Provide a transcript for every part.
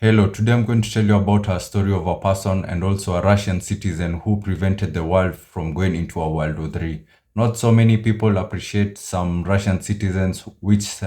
Hello, today I'm going to tell you about a story of a person and also a Russian citizen who prevented the world from going into a World War III. Not so many people appreciate some Russian citizens which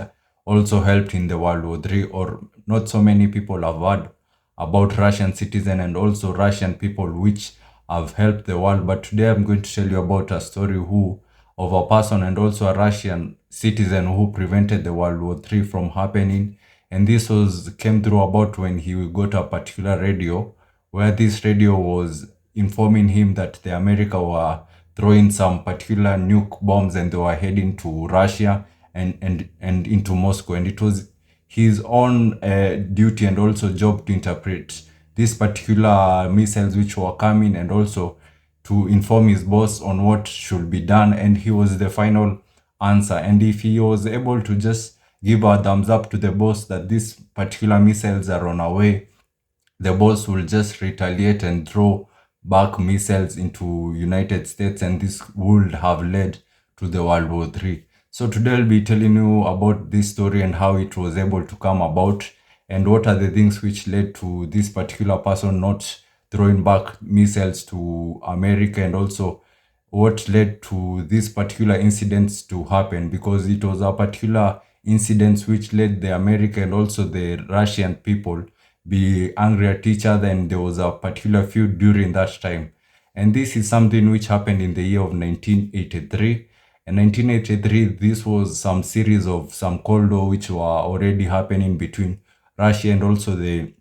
also helped in the World War III, or not so many people have heard about Russian citizen and also Russian people which have helped the world. But today I'm going to tell you about a story of a person and also a Russian citizen who prevented the World War III from happening. And this was came through about when he got a particular radio, where this radio was informing him that the America were throwing some particular nuke bombs and they were heading to Russia and into Moscow. And it was his own duty and also job to interpret these particular missiles which were coming and also to inform his boss on what should be done. And he was the final answer. And if he was able to just give a thumbs up to the boss that these particular missiles are on our way, the boss will just retaliate and throw back missiles into United States, and this would have led to the World War III. So today I'll be telling you about this story and how it was able to come about, and what are the things which led to this particular person not throwing back missiles to America, and also what led to these particular incidents to happen, because it was a particular incidents which led the American and also the Russian people be angry at each other, and there was a particular feud during that time. And this is something which happened in the year of 1983. In 1983, this was some series of some Cold War which were already happening between Russia and also the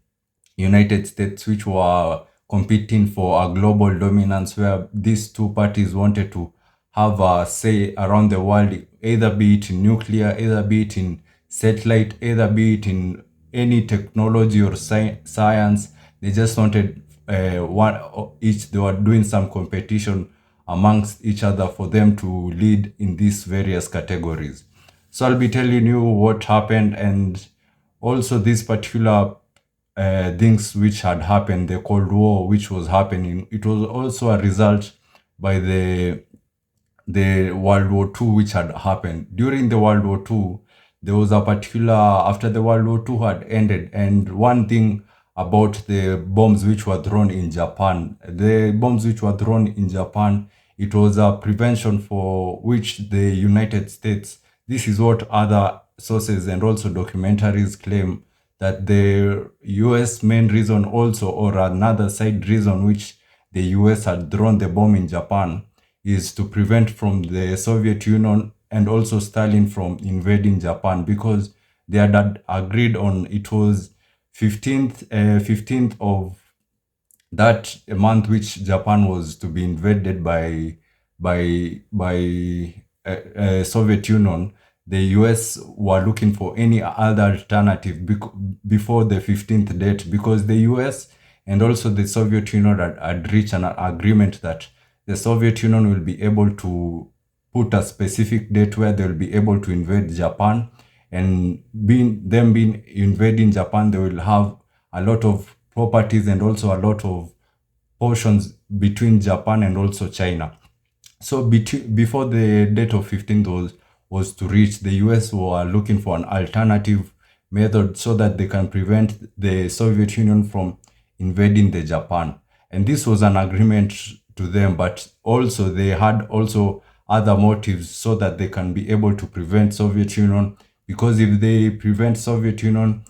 United States, which were competing for a global dominance, where these two parties wanted to have a say around the world, either be it in nuclear, either be it in satellite, either be it in any technology or science. They just wanted one each. They were doing some competition amongst each other for them to lead in these various categories. So I'll be telling you what happened, and also this particular things which had happened, the Cold War which was happening. It was also a result by the World War II which had happened. During the World War II, there was a particular, after the World War II had ended, and one thing about the bombs which were thrown in Japan, the bombs which were thrown in Japan, it was a prevention for which the United States, this is what other sources and also documentaries claim, that the US main reason also, or another side reason which the US had thrown the bomb in Japan, is to prevent from the Soviet Union and also Stalin from invading Japan, because they had agreed on, it was 15th of that month which Japan was to be invaded by Soviet Union. The US were looking for any other alternative before the 15th date, because the US and also the Soviet Union had reached an agreement that the Soviet Union will be able to put a specific date where they will be able to invade Japan, and being invading Japan, they will have a lot of properties and also a lot of portions between Japan and also China. So before the date of 15th was to reach, the US were looking for an alternative method so that they can prevent the Soviet Union from invading the Japan. And this was an agreement to them, but also they had also other motives so that they can be able to prevent Soviet Union, because if they prevent Soviet Union,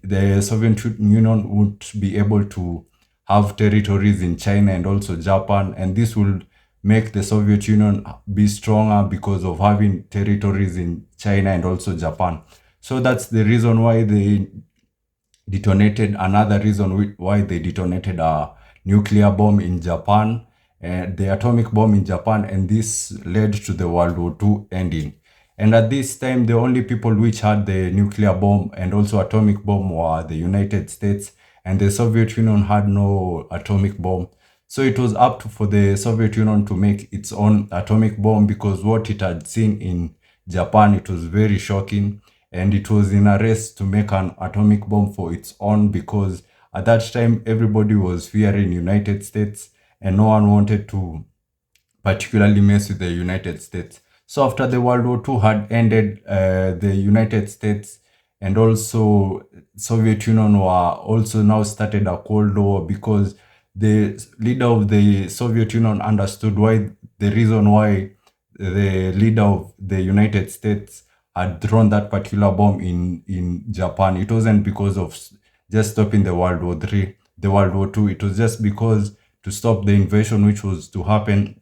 the Soviet Union would be able to have territories in China and also Japan, and this will make the Soviet Union be stronger because of having territories in China and also Japan. So that's the reason why they detonated, another reason why they detonated a nuclear bomb in Japan, the atomic bomb in Japan, and this led to the World War II ending. And at this time, the only people which had the nuclear bomb and also atomic bomb were the United States, and the Soviet Union had no atomic bomb. So it was up for the Soviet Union to make its own atomic bomb, because what it had seen in Japan, it was very shocking, and it was in a race to make an atomic bomb for its own, because at that time everybody was fearing United States and no one wanted to particularly mess with the United States. So after the World War II had ended, the United States and also Soviet Union were also now started a Cold War because the leader of the Soviet Union understood why the reason why the leader of the United States had thrown that particular bomb in Japan. It wasn't because of just stopping the World War Three, the World War Two. It was just because to stop the invasion which was to happen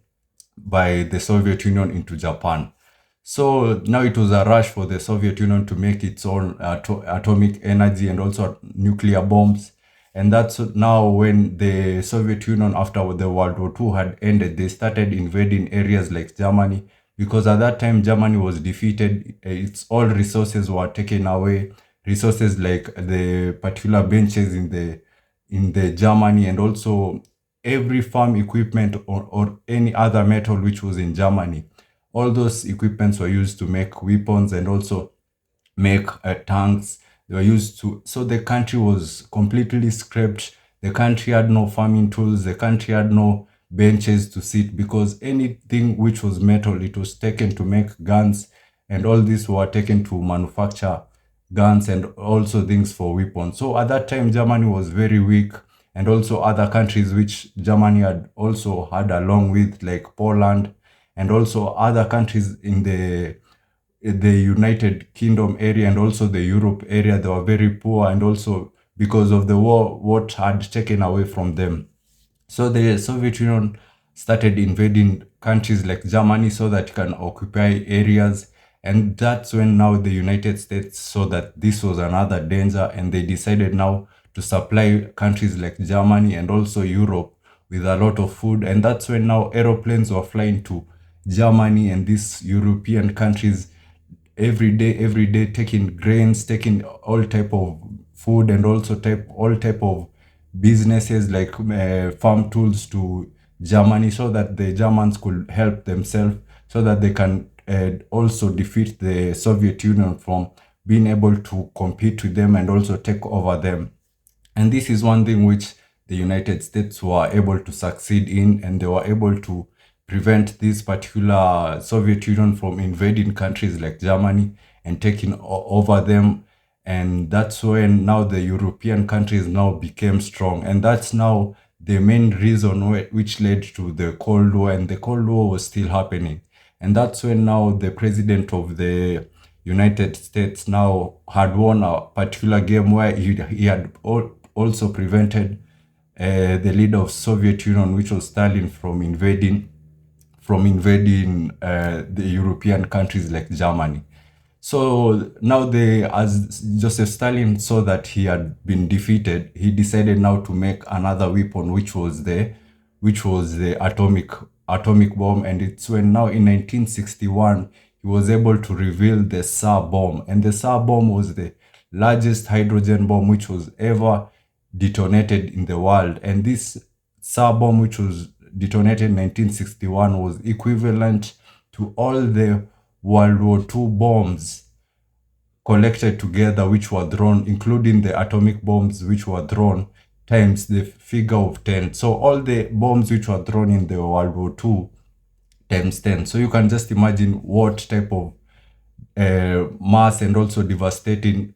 by the Soviet Union into Japan. So now it was a rush for the Soviet Union to make its own atomic energy and also nuclear bombs. And that's now when the Soviet Union, after the World War II had ended, they started invading areas like Germany because at that time Germany was defeated. Its all resources were taken away. Resources like the particular benches in the Germany, and also every farm equipment or any other metal which was in Germany. All those equipments were used to make weapons and also make tanks. They were used to, so the country was completely scrapped. The country had no farming tools. The country had no benches to sit because anything which was metal, it was taken to make guns, and all these were taken to manufacture guns and also things for weapons. So at that time, Germany was very weak, and also other countries which Germany had also had along with, like Poland, and also other countries in the United Kingdom area and also the Europe area, they were very poor, and also because of the war, what had taken away from them. So the Soviet Union started invading countries like Germany so that it can occupy areas. And that's when now the United States saw that this was another danger, and they decided now to supply countries like Germany and also Europe with a lot of food. And that's when now aeroplanes were flying to Germany and these European countries every day, taking grains, taking all type of food, and also all type of businesses like farm tools to Germany so that the Germans could help themselves, so that they can also defeat the Soviet Union from being able to compete with them and also take over them. And this is one thing which the United States were able to succeed in, and they were able to prevent this particular Soviet Union from invading countries like Germany and taking over them. And that's when now the European countries now became strong. And that's now the main reason which led to the Cold War, and the Cold War was still happening. And that's when now the president of the United States now had won a particular game where he had also prevented the leader of Soviet Union, which was Stalin, from invading the European countries like Germany. So now as Joseph Stalin saw that he had been defeated, he decided now to make another weapon, which was the atomic bomb. And it's when now in 1961 he was able to reveal the Tsar bomb, and the Tsar bomb was the largest hydrogen bomb which was ever detonated in the world. And this Tsar bomb, which was detonated in 1961, was equivalent to all the World War II bombs collected together, which were thrown, including the atomic bombs which were thrown, times the figure of 10. So all the bombs which were thrown in the World War II times 10. So you can just imagine what type of mass and also devastating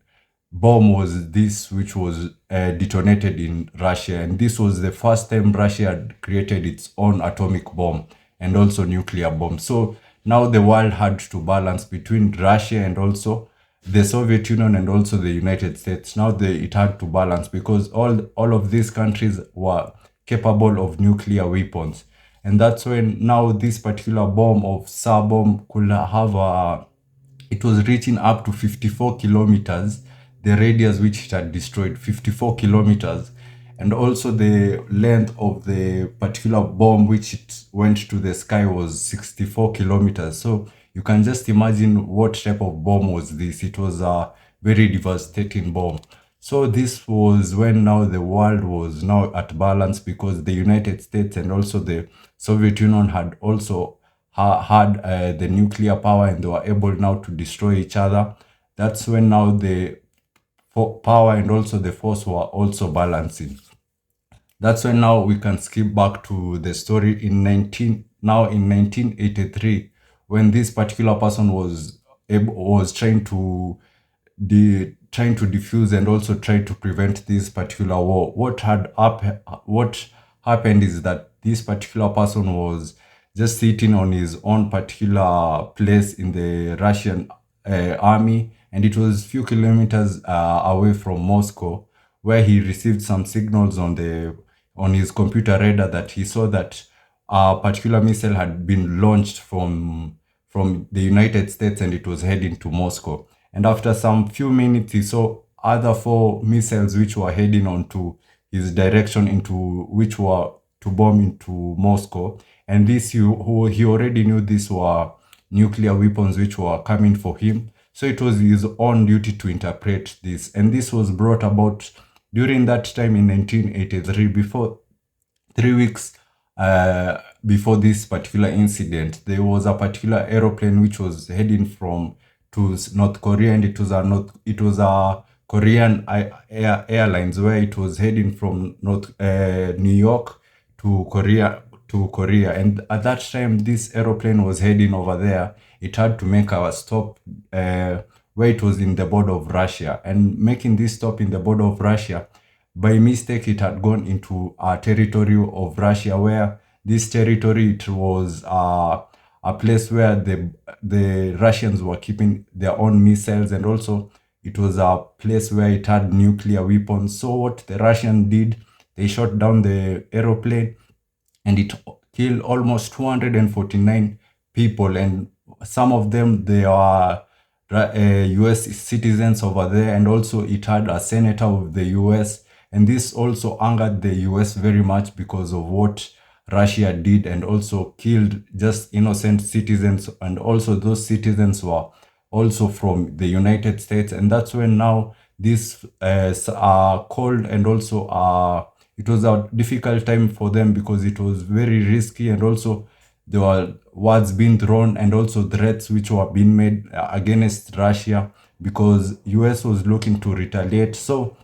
bomb was this, which was detonated in Russia. And this was the first time Russia had created its own atomic bomb and also nuclear bomb. So now the world had to balance between Russia and also the Soviet Union and also the United States. Now it had to balance because all of these countries were capable of nuclear weapons. And that's when now this particular bomb of Tsar bomb could have it was reaching up to 54 kilometers, the radius which it had destroyed, 54 kilometers. And also the length of the particular bomb which it went to the sky was 64 kilometers. So you can just imagine what type of bomb was this. It was a very devastating bomb. So this was when now the world was now at balance because the United States and also the Soviet Union had also had the nuclear power, and they were able now to destroy each other. That's when now the power and also the force were also balancing. That's when now we can skip back to the story in 1983, when this particular person was trying to trying to defuse and also try to prevent this particular war. What happened is that this particular person was just sitting on his own particular place in the Russian army, and it was few kilometers away from Moscow, where he received some signals on his computer radar that he saw that a particular missile had been launched from the United States, and it was heading to Moscow. And after some few minutes, he saw other four missiles which were heading onto his direction, into which were to bomb into Moscow. And he already knew these were nuclear weapons which were coming for him. So it was his own duty to interpret this. And this was brought about during that time in 1983, before 3 weeks before this particular incident. There was a particular aeroplane which was heading from to North Korea, and it was a Korean airlines, where it was heading from New York to Korea. And at that time, this aeroplane was heading over there. It had to make a stop where it was in the border of Russia. And making this stop in the border of Russia, by mistake, it had gone into a territory of Russia, where this territory, it was a place where the Russians were keeping their own missiles, and also it was a place where it had nuclear weapons. So what the Russians did, they shot down the aeroplane, and it killed almost 249 people, and some of them, they are US citizens over there, and also it had a senator of the US. And this also angered the US very much because of what Russia did, and also killed just innocent citizens, and also those citizens were also from the United States. And that's when now this are called, and also it was a difficult time for them, because it was very risky, and also there were words being thrown, and also threats which were being made against Russia, because US was looking to retaliate. So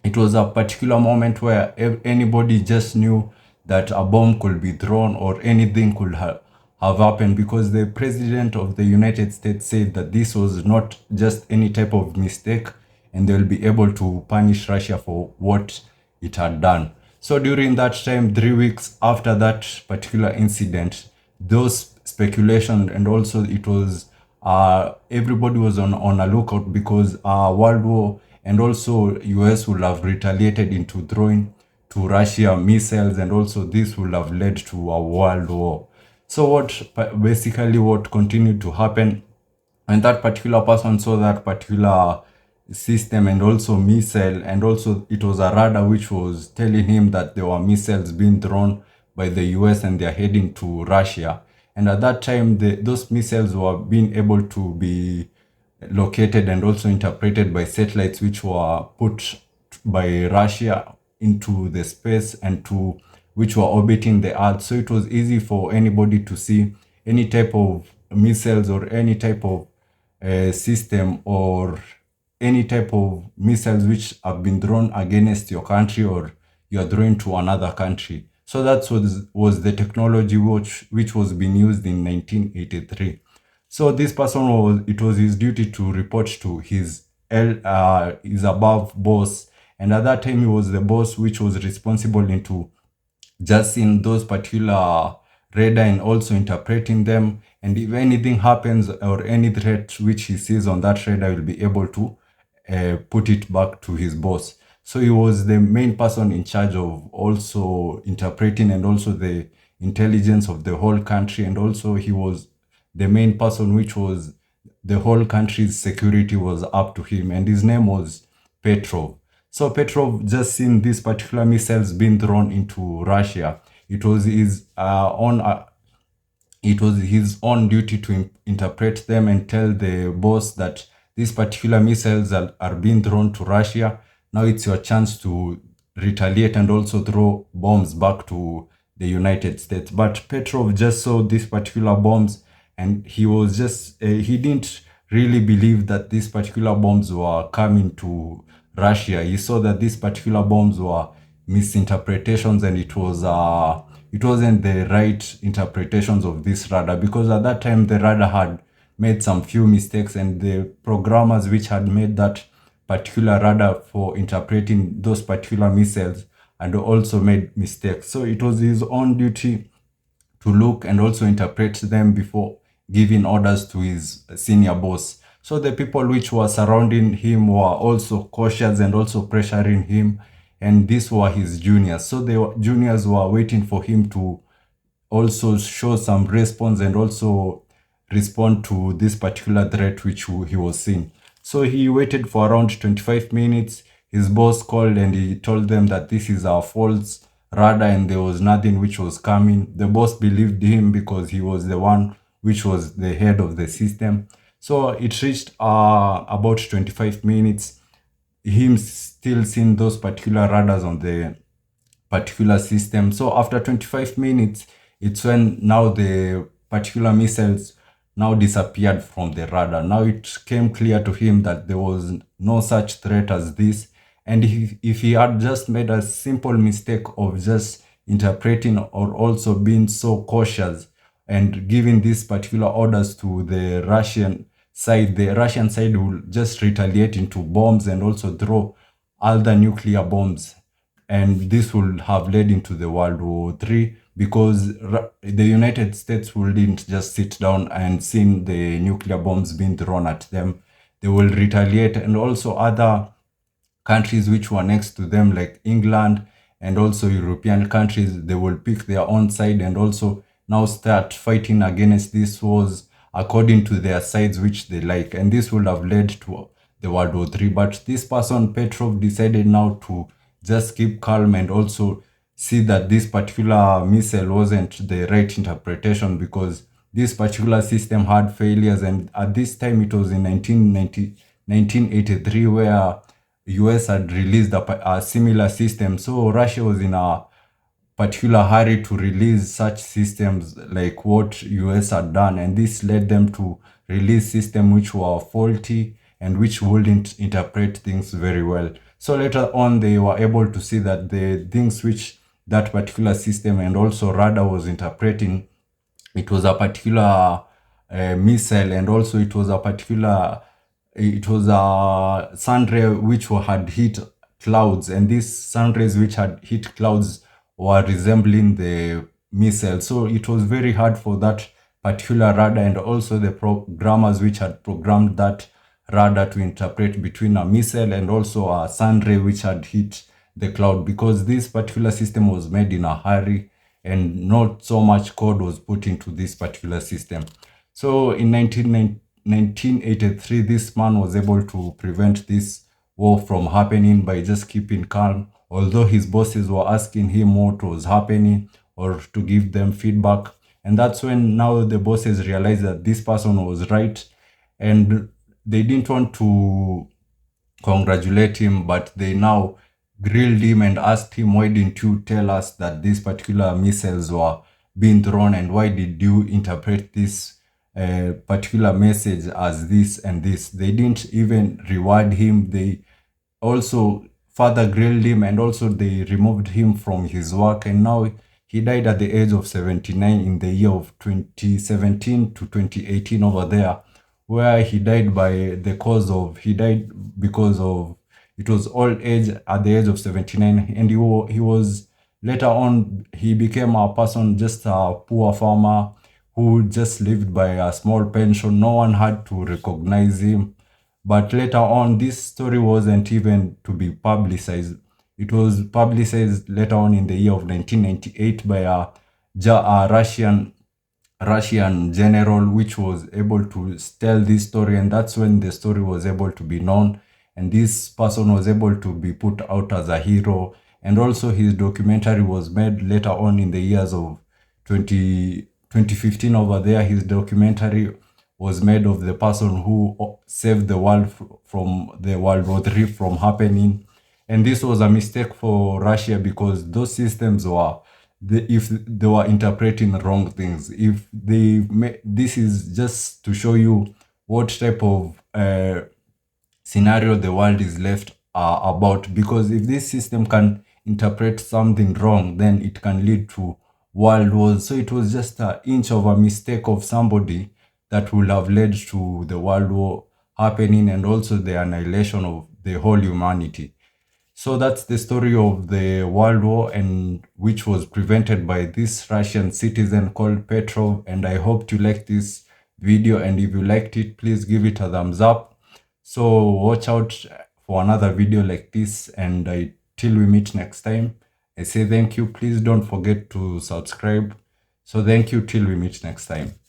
it was a particular moment where anybody just knew that a bomb could be thrown, or anything could have happened, because the president of the United States said that this was not just any type of mistake, and they will be able to punish Russia for what it had done. So during that time, 3 weeks after that particular incident, those speculation, and also it was everybody was on a lookout, because World War, and also US would have retaliated into throwing to Russia missiles, and also this would have led to a world war. So what continued to happen, and that particular person saw that particular system, and also missile, and also it was a radar which was telling him that there were missiles being thrown by the US, and they're heading to Russia. And at that time, those missiles were being able to be located and also interpreted by satellites which were put by Russia into the space, and which were orbiting the Earth. So it was easy for anybody to see any type of missiles, or any type of system, or any type of missiles which have been thrown against your country, or you are throwing to another country. So that was the technology which was being used in 1983. So this person it was his duty to report to his above boss, and at that time he was the boss which was responsible into just in those particular radar, and also interpreting them. And if anything happens, or any threat which he sees on that radar, will be able to put it back to his boss. So he was the main person in charge of also interpreting, and also the intelligence of the whole country. And also he was the main person which was the whole country's security was up to him, and his name was Petrov. So Petrov just seen these particular missiles being thrown into Russia. It was his own duty to interpret them, and tell the boss that these particular missiles are being thrown to Russia. Now it's your chance to retaliate, and also throw bombs back to the United States. But Petrov just saw these particular bombs, and he was just he didn't really believe that these particular bombs were coming to Russia. He saw that these particular bombs were misinterpretations, and it wasn't the right interpretations of this radar, because at that time the radar had made some few mistakes, and the programmers which had made that particular radar for interpreting those particular missiles and also made mistakes. So it was his own duty to look and also interpret them before giving orders to his senior boss. So the people which were surrounding him were also cautious and also pressuring him, and these were his juniors. So the juniors were waiting for him to also show some response and also respond to this particular threat which he was seeing. So he waited for around 25 minutes. His boss called and he told them that this is our false radar and there was nothing which was coming. The boss believed him because he was the one which was the head of the system. So it reached about 25 minutes, him still seeing those particular radars on the particular system. So after 25 minutes, it's when now the particular missiles now disappeared from the radar. Now it came clear to him that there was no such threat as this. And if he had just made a simple mistake of just interpreting or also being so cautious and giving these particular orders to the Russian side will just retaliate into bombs and also throw other nuclear bombs, and this would have led into the World War III because the United States wouldn't just sit down and see the nuclear bombs being thrown at them. They will retaliate, and also other countries which were next to them, like England and also European countries, they will pick their own side and also now start fighting against these wars according to their sides which they like. And this would have led to the World War III. But this person, Petrov, decided now to just keep calm and also see that this particular missile wasn't the right interpretation because this particular system had failures. And at this time, it was in 1983 where US had released a similar system. So Russia was in a particular hurry to release such systems like what US had done, and this led them to release systems which were faulty and which wouldn't interpret things very well. So later on, they were able to see that the things which that particular system and also radar was interpreting, it was a particular missile, and also it was a sun ray which had hit clouds, and these sun rays which had hit clouds were resembling the missile. So it was very hard for that particular radar and also the programmers which had programmed that radar to interpret between a missile and also a sun ray which had hit the cloud, because this particular system was made in a hurry and not so much code was put into this particular system. So in 1983, this man was able to prevent this war from happening by just keeping calm, although his bosses were asking him what was happening or to give them feedback. And that's when now the bosses realized that this person was right, and they didn't want to congratulate him, but they now grilled him and asked him, why didn't you tell us that these particular missiles were being thrown, and why did you interpret this particular message as this and this? They didn't even reward him. They also further grilled him, and also they removed him from his work, and now he died at the age of 79 in the year of 2017 to 2018 over there, where he died because of it was old age at the age of 79. And he was later on, he became a person, just a poor farmer who just lived by a small pension. No one had to recognize him. But later on, this story wasn't even to be publicized. It was publicized later on in the year of 1998 by a Russian general, which was able to tell this story, and that's when the story was able to be known, and this person was able to be put out as a hero. And also his documentary was made later on in the years of 2015 over there. His documentary was made of the person who saved the world from the World War III from happening. And this was a mistake for Russia because those systems were, if they were interpreting wrong things. This is just to show you what type of scenario the world is left about, because if this system can interpret something wrong, then it can lead to world wars. So it was just an inch of a mistake of somebody that will have led to the world war happening and also the annihilation of the whole humanity. So that's the story of the World War, and which was prevented by this Russian citizen called Petrov. And I hope you liked this video, and if you liked it, please give it a thumbs up. So watch out for another video like this, and till we meet next time, I say thank you. Please don't forget to subscribe. So thank you till we meet next time.